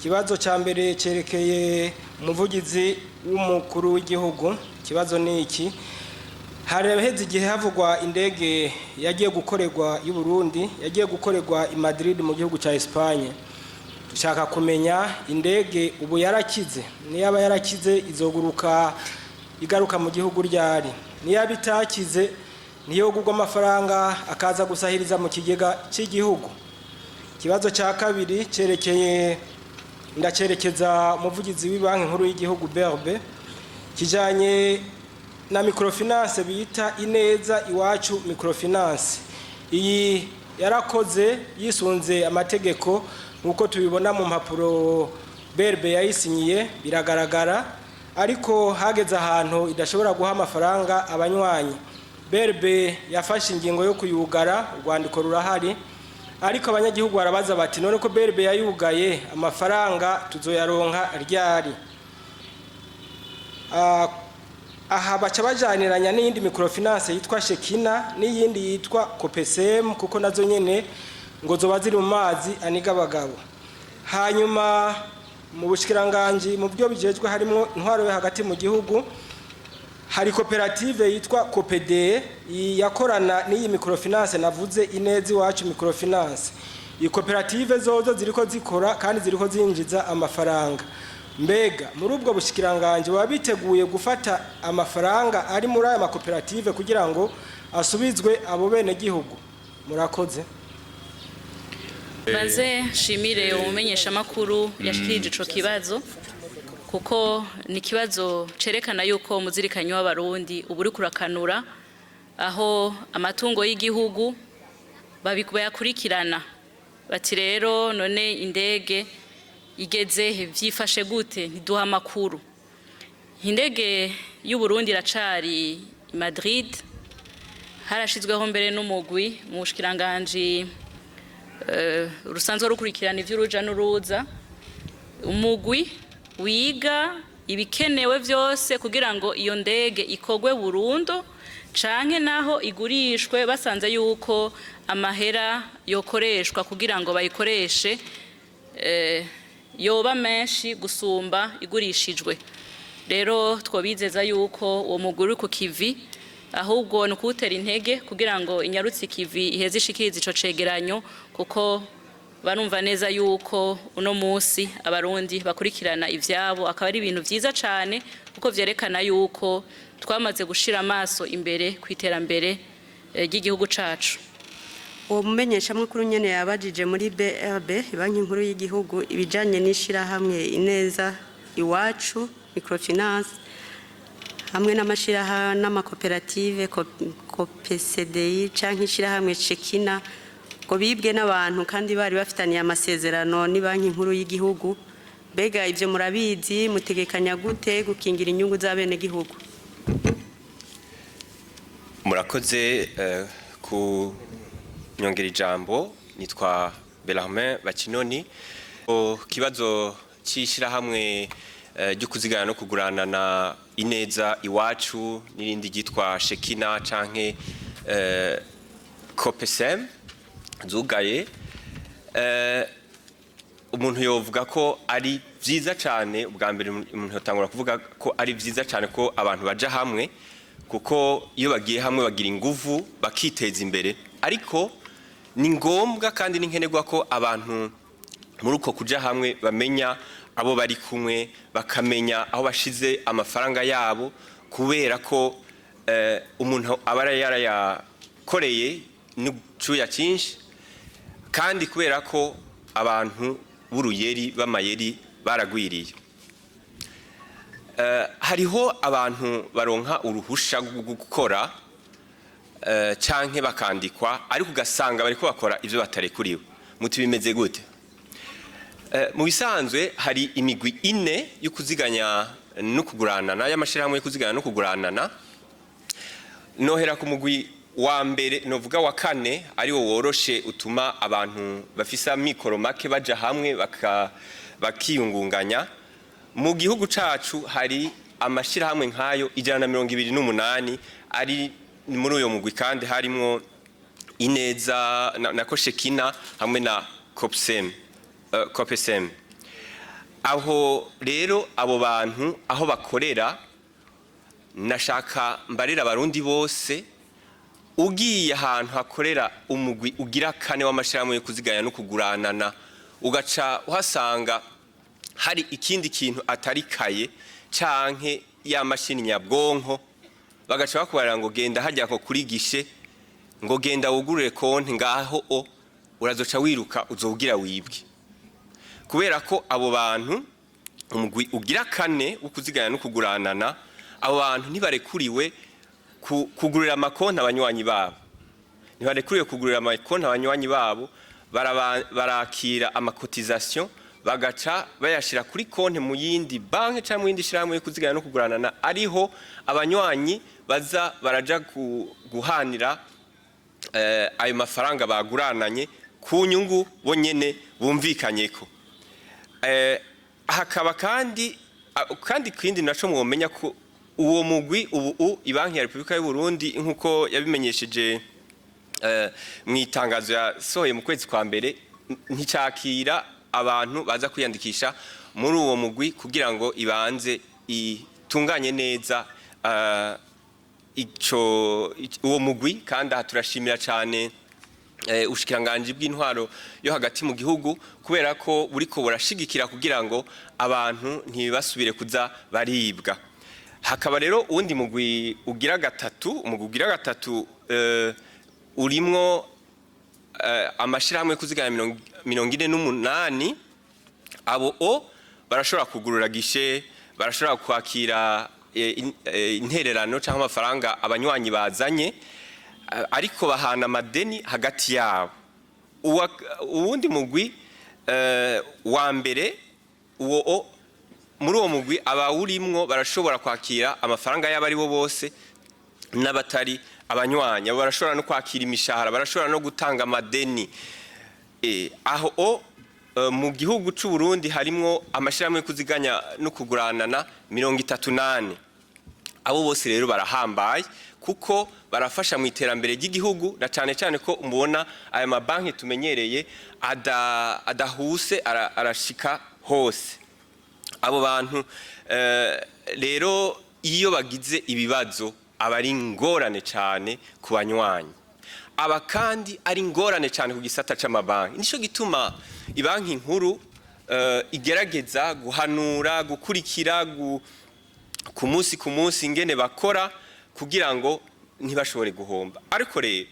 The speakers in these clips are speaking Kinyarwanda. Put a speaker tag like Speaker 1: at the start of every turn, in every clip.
Speaker 1: Kibazo ca mbere cerekeye umuvugizi w'umukuru w'igihugu. Kibazo ni iki: haraheze igihe havugwa indege yagiye gukorerwa y'u Burundi, yagiye gukorerwa i Madrid mu gihugu ca Espagne. Dushaka kumenya indege ubu yarakize, niyaba yarakize izoguruka igaruka mu gihugu ryari, niyaba itakize niyo gugwa amafaranga akaza gusahiriza mu kigega cy'igihugu. Kibazo ca kabiri cerekeye ndacerekeza umuvugizi w'ibanki nkuru y'igihugu BRB, kijanye na microfinance bita Ineza Iwacu microfinance. Iyi yarakoze yisunze amategeko nkuko tubibona mu mpapuro BRB yayisinyiye biragaragara, ariko hageze ahantu idashobora guha amafaranga abanywanyi. BRB yafashe ingingo yo kuyugara, urwandiko rurahari, ariko abanyagihugu barabaza bati none ko BRB yayugaye amafaranga tuzoyaronka ryari? Aha baca bajaniranya n'iyindi microfinance yitwa Shekina n'iyindi yitwa Copesem, kuko nazo nyene ngo zoba ziri mu mazi aniga abagabo. Hanyuma mu bushikiranganje mu byo bijejwe harimo intwaro yo hagati mu gihugu, hari koperative yitwa Copede yakorana n'iyi microfinance navuze Ineza Iwacu microfinance. Iyi koperative zozo ziriko zikora kandi ziriko zinjiza amafaranga. Mbega muri ubwo bushikiranganje babiteguye gufata amafaranga ari muri aya makoperative kugira ngo asubizwe abo bene gihugu? Murakoze.
Speaker 2: Baze shimire umumenyesha makuru yashikirije ico kibazo, kuko ni kibazo cerekana yuko muzirikanyo w'abarundi uburi kurakanura aho amatungo y'Igihugu bayakurikirana bati rero none indege igeze vyifashe gute ntiduha makuru. Indege y'u Burundi iracari i Madrid, harashizweho mbere n'umugwi mu bushikiranganje rusanzwe rukurikirana ivy'uruja n'uruza, umugwi wiga ibikenewe vyose kugira ngo iyo ndege ikogwe burundu canke naho igurishwe basanze yuko amahera yokoreshwa kugira ngo bayikoreshe yoba menshi gusumba igurishijwe. Rero twobizeza yuko uwo muguri ku kivi, ahubwo no kutera intege kugira ngo inyarutsi kivi iheze ishikiriza ico cegeranyo, kuko barumva neza yuko uno musi abarundi bakurikirana ivyabo, akaba ari ibintu vyiza cane kuko vyerekana yuko twamaze gushira amaso imbere kwiterambere ry'igihugu cacu.
Speaker 3: Uwo mumenyesha makuru nyene yabajije muri BRB banki nkuru y'igihugu ibijanye n'ishira hamwe Ineza Iwacu microfinance hamwe n'amashira n'amakoperative COPCDI canke ishira hamwe Shekina ngo bibwe n'abantu kandi bari bafitaniye amasezerano ni banki nkuru y'igihugu. Bega ivyo murabizi, mutegekanya gute gukingira inyungu z'abene gihugu?
Speaker 4: Murakoze ku nyongera ijambo. Nitwa Bellarmin Bakinoni. Kibazo cishira hamwe ryo kuzigana no kugurana na Ineza Iwacu n'irindi gitwa Shekina canke Copesem zugaye, umuntu yovuga ko ari vyiza cane. Ubwa mbere umuntu yotangura kuvuga ko ari vyiza cane ko abantu baja hamwe, kuko iyo bagiye hamwe bagira inguvu bakiteza imbere, ariko ni ngombwa kandi n'inkenerwa ko abantu muri uko kuja hamwe bamenya abo bari kumwe, bakamenya aho bashize amafaranga yabo, kubera ko umuntu aba yarayakoreye n'ucuya cyinshi, kandi kubera ko abantu b'uruyeri b'amayeri baragwiriye. Hariho abantu baronka uruhusha rwo gukora canke bakandikwa, ariko ugasanga bariko bakora ivyo batarekuriwe. Muti bimeze gute? Mu bisanzwe hari imigwi ine yo kuziganya no kuguranana, y'amashirahamwe yo kuziganya no kuguranana. Nohera ku mugwi wa mbere, novuga wa kane, ari wo woroshe utuma abantu bafisa mikoro make baja hamwe bakiyungunganya. Mu gihugu cacu hari amashirahamwe nkayo 128 ari muri uyo mugwi, kandi harimo Ineza na Shekina hamwe na Copesem. aho rero abo bantu aho bakorera nashaka mbarira abarundi bose ugiye ahantu hakorera umugwi ugira kane w'amashirahamwe yo kuziganya no kuguranana ugaca uhasanga hari ikindi kintu atari kaye canke ya mashini nyabwonko bagaca bakubarira ngo genda hajya ko kuri gishe ngo genda wugurure konti ngaho urazoca wiruka uzogira wibwe kubera ko abo bantu umugwi ugira kane ukuziganya no kuguranana abo bantu ntibarekuriwe kugurira amakonti abanywanyi babo ntibarekuriwe kugurira amakonti abanywanyi babo barakira amakotisation bagaca bayashira kuri konti mu yindi banki cyangwa mu yindi shirahamwe yo kuziganya no kuguranana ariho abanywanyi baza baraja guhanira ayo mafaranga bagurananye ku nyungu bonyene bumvikanyeko hakaba kandi kindi naco mwomenya ko uwo mugwi ubu ibanki ya Republika y'u Burundi nkuko yabimenyesheje mu itangazo yasohoye mu kwezi kwa mbere nticakira abantu baza kwiyandikisha muri uwo mugwi kugira ngo ibanze itunganye neza uwo mugwi kandi turashimira cyane ubushikiranganje bw'intwaro yo hagati mu gihugu kubera ko buriko burashigikira kugira ngo abantu ntibasubire kuza baribwa hakaba rero uwundi mugwi ugira gatatu urimwo amashirahamwe kuziganya 48 abo barashobora kugurura gishe barashobora kwakira intererano cyangwa amafaranga abanywanyi bazanye ariko bahana amadeni hagati yabo uwundi mugwi wa mbere muri uwo mugwi abawurimwo barashobora kwakira amafaranga y'abari bo bose n'abatari abanywanyi barashobora no kwakira imishahara barashobora no gutanga amadeni aho mu gihugu cy'u Burundi harimwo amashirahamwe kuziganya no kuguranana 38 abo bose rero barahambaye kuko barafasha mu iterambere ry'igihugu na cyane cyane ko umubona aya mabanki tumenyereye adahuse arashika hose abo bantu rero iyo bagize ibibazo abari ngorane cyane ku banywanyi aba kandi ari ngorane cyane ku gisata c'amabanki nico gituma ibanki nkuru igerageza guhanura gukurikira ku munsi ingene bakora kugira ngo ntibashobore guhomba ariko rero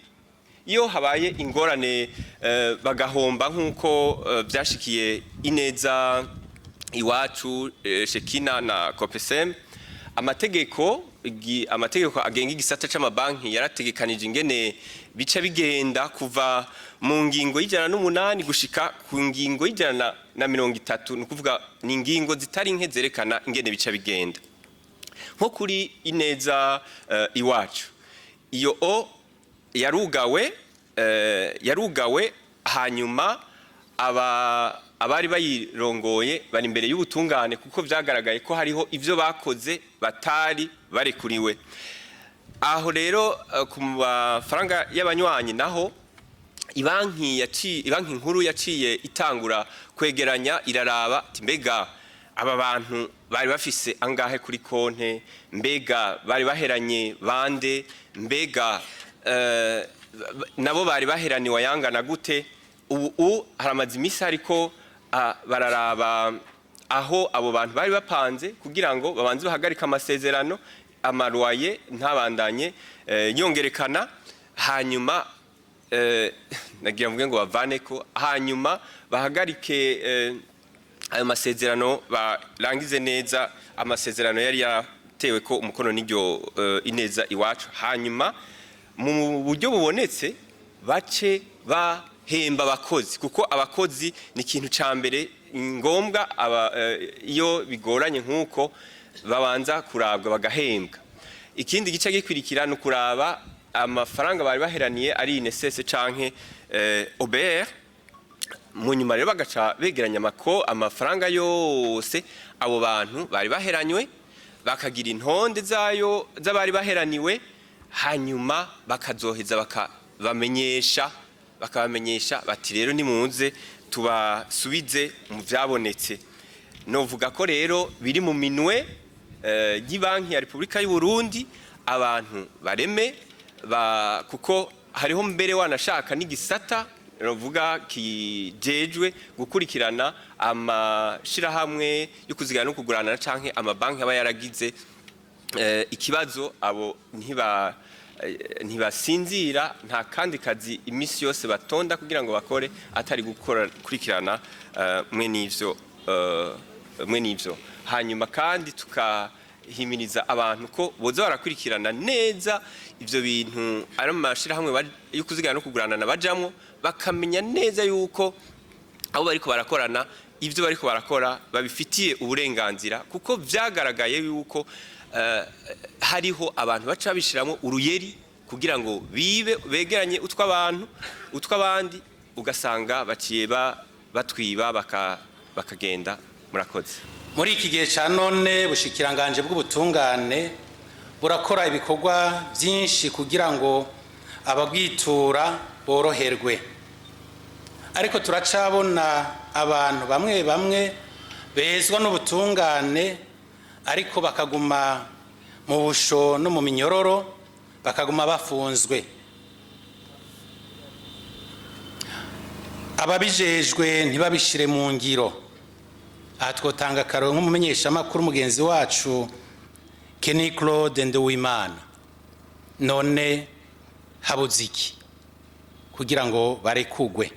Speaker 4: iyo habaye ingorane bagahomba nkuko byashikiye Ineza iwacu Shekina na Copesem amategeko agenga igisata c'amabanki yarategekanije ingene bica bigenda kuva mu ngingo y'108 gushika ku ngingo y'130 nukuvuga ni ingingo zitari nke zerekana ingene bica bigenda nko kuri Ineza iwacu iyo yarugawe hanyuma abari bayirongoye bari imbere y'ubutungane kuko byagaragaye ko hariho ivyo bakoze batari barekuriwe aho rero ku mafaranga y'abanywanyi naho ibanki nkuru yaciye itangura kwegeranya iraraba mbega aba bantu bari bafise angahe kuri konte mbega bari baheranye bande mbega nabo bari baheraniwe yangana gute ubu haramaze imisi ariko bararaba aho abo bantu bari bapanze kugira ngo babanze bahagarika amasezerano amaruaye ntabandanye yongerekana hanyuma nagira mvuge ngo bavaneko hanyuma bahagarike ayo masezerano barangize neza amasezerano yari yatewe ko umukono n'iryo Ineza iwacu hanyuma mu buryo bubonetse bace bahemba abakozi kuko abakozi ni ikintu ca mbere ngombwa iyo bigoranye nk'uko babanza kurabwa bagahembwa ikindi gice gikwirikira no kuraba amafaranga bari baheraniye ari INSS canke OBR mu nyuma rero bagaca begeranya amafaranga yose abo bantu bari baheranywe bakagira intonde zayo z'abari baheraniwe hanyuma bakazoheza bakabamenyesha bati rero nimuze tubasubize mu vyabonetse novuga ko rero biri mu minwe y'Ibanki ya Repubulika y'u Burundi abantu bareme kuko hariho mbere wanashaka n'igisata novuga kijejwe gukurikirana amashirahamwe yo kuzigana no kugurana canke amabanki aba yaragize ikibazo abo ntibasinzira nta kandi kazi imisi yose batonda kugira ngo bakore atari gukurikirana mwe n'ivyo hanyuma kandi tukahimiriza abantu ko boza barakurikirana neza ivyo bintu ari amashirahamwe yo kuzigana no kugurana bajamwo bakamenya neza yuko abo bariko barakorana ivyo bariko barakora babifitiye uburenganzira kuko vyagaragaye yuko hariho abantu baca bishiramo uruyeri kugira ngo bibe begeranye utw'abandi ugasanga baciye batwiba bakagenda. Murakoze.
Speaker 5: Muri iki gihe ca none bushikiranganje bw'ubutungane burakora ibikorwa byinshi kugira ngo ababwitura boroherwe, ariko turacabona abantu bamwe bamwe bezwa n'ubutungane ariko bakaguma mu busho no mu minyororo bakaguma bafunzwe. Ababijejwe ntibabishire mu ngiro. Aha twotanga akaroro nk'umumenyeshamakuru mugenzi wacu Kenny Claude Nduwimana. None habuze iki kugira ngo barekugwe?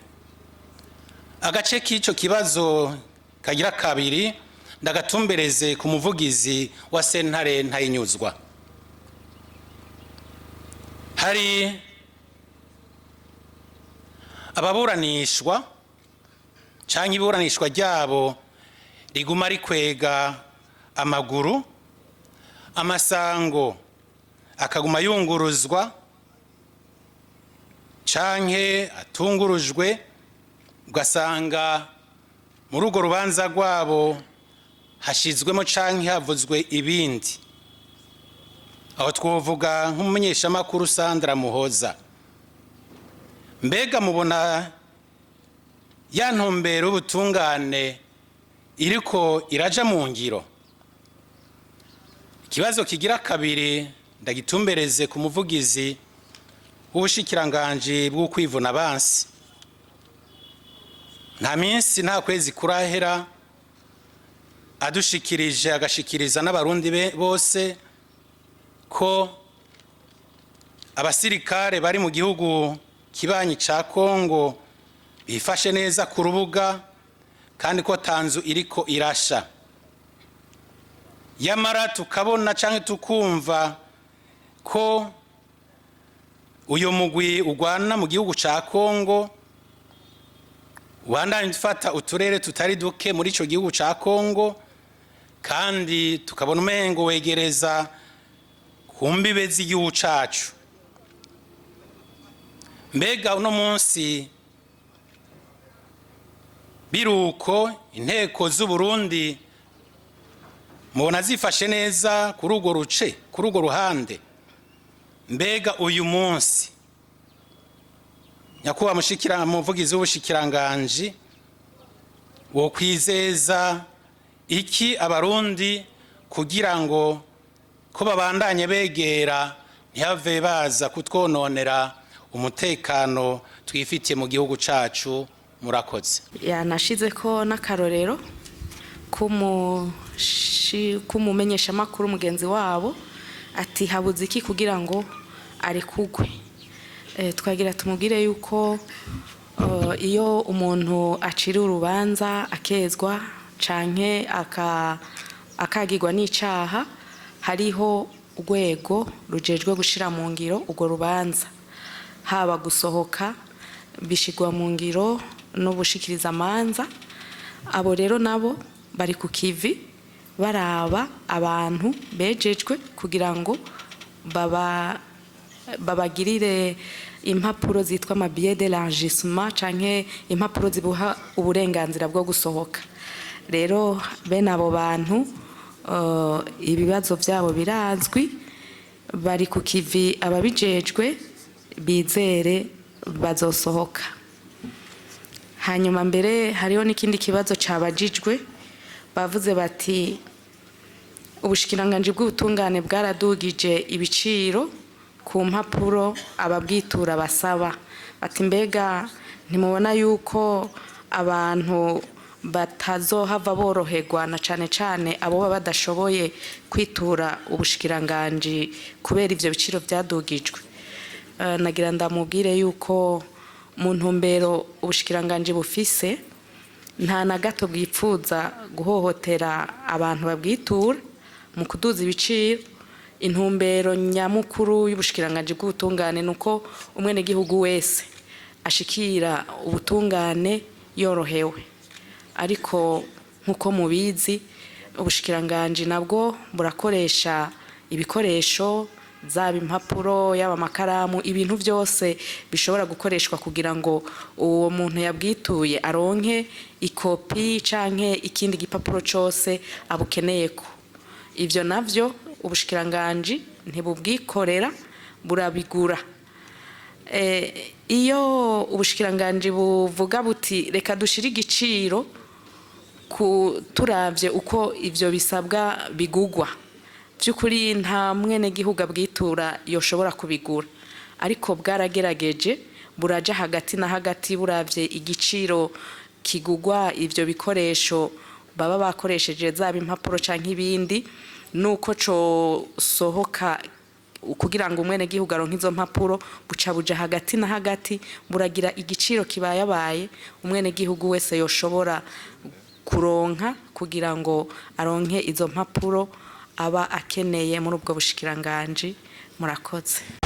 Speaker 5: Agace k'ico kibazo kagira kabiri ndagatumbereze ku muvugizi wa sentare Ntayinyuzwa. Hari ababuranishwa canke iburanishwa ryabo riguma rikwega amaguru, amasango akaguma yunguruzwa canke atungurujwe, ugasanga muri urwo rubanza rwabo hashizwemo canke havuzwe ibindi. Aho twovuga nk'umumenyeshamakuru Sandra Muhoza. Mbega mubona ya ntumbero y'ubutungane iriko iraja mu ngiro? Ikibazo kigira kabiri ndagitumbereze ku muvugizi w'ubushikiranganje bwo kwivuna abansi. Nta minsi nta kwezi kurahera adushikirije agashikiriza n'abarundi bose ko abasirikare bari mu gihugu kibanyi ca Kongo bifashe neza ku rubuga kandi ko tanzu iriko irasha. Yamara tukabona canke tukumva ko uyo mugwi ugwana mu gihugu ca Kongo wandanye ufata uturere tutari duke muri ico gihugu ca Kongo, kandi tukabona umengo wegereza ku mbibe z'igihugu cacu. Mbega uno munsi biruko inteko z'u Burundi mubona zifashe neza kuri urwo ruce, kuri urwo ruhande? Mbega uyu munsi nyakubahwa umuvugizi w'ubushikiranganje wo kwizeza iki abarundi kugira ngo ko babandanye begera ntihave baza kutwononera umutekano twifitiye mu gihugu cacu? Murakoze.
Speaker 6: Yanashize ko n'akarorero kumumenyesha makuru mugenzi wabo ati habuze iki kugira ngo arekugwe. Twagira tumubwire yuko iyo umuntu acira urubanza akezwa canke akagirwa n'icaha, hariho urwego rujejwe gushira mu ngiro urwo rubanza, haba gusohoka bishigwa mu ngiro no bushikiriza amanza. Abo rero nabo bari ku kivi baraba abantu bejejwe kugira ngo babagirire impapuro zitwa amabillet d'élargissement canke impapuro zibuha uburenganzira bwo gusohoka. Rero bene abo bantu ibibazo byabo birazwi, bari ku kivi, ababijejwe bizere bazosohoka. Hanyuma mbere hariho n'ikindi kibazo cabajijwe bavuze bati ubushikiranganji bw'ubutungane bwaradugije ibiciro ku mpapuro ababwitura basaba, bati mbega ntimubona yuko abantu batazohava boroherwa na cane cane abo baba badashoboye kwitura ubushikiranganji kubera ivyo biciro vyadugijwe. Nagira ndamubwire yuko mu ntumbero ubushikiranganji bufise nta na gato bwipfuza guhohotera abantu babwitura mu kuduza ibiciro. Intumbero nyamukuru y'ubushikiranganji bw'ubutungane nuko umwenegihugu wese ashikira ubutungane yorohewe, ariko nkuko mubizi ubushikiranganji nabwo burakoresha ibikoresho, zaba impapuro, yaba amakaramu, ibintu byose bishobora gukoreshwa kugira ngo uwo muntu yabwituye aronke ikopi canke ikindi gipapuro cyose abukeneyeko. Ivyo navyo ubushikiranganji ntibubwikorera, burabigura. Iyo ubushikiranganji buvuga buti reka dushire igiciro turavye uko ivyo bisabwa bigugwa, by'ukuri nta mwenegihugu abwitura yoshobora kubigura, ariko bwaragerageje buraja hagati na hagati buravye igiciro kigugwa ivyo bikoresho baba bakoresheje, zaba impapuro canke ibindi, nuko co sohoka kugira ngo umwenegihugu aronke izo mpapuro, buca buja hagati na hagati buragira igiciro kibayabaye umwenegihugu wese yoshobora kuronka kugira ngo aronke izo mpapuro aba akeneye muri ubwo bushikiranganji. Murakoze.